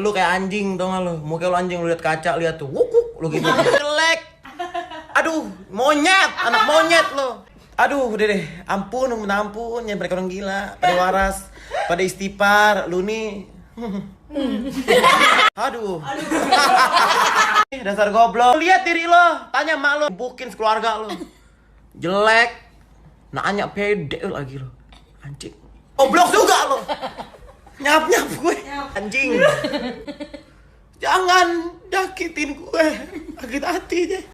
Lu kayak anjing, tau gak lu? Muka lu anjing, lu liat kaca, lihat tuh, wukuk, lu gitu. Jelek. Aduh, monyet, anak monyet lu. Aduh, udah deh, ampun, minta ampun, ya mereka orang gila, pada waras, pada istighfar, lu nih. Aduh. Dasar goblok. Lihat diri lo, tanya mak lo, bukin sekeluarga lo. Jelek. Nanya pede lagi lo. Anjing. Goblok juga lo. Nyap-nyap gue. Anjing. Jangan dakitin gue. Sakit hati deh.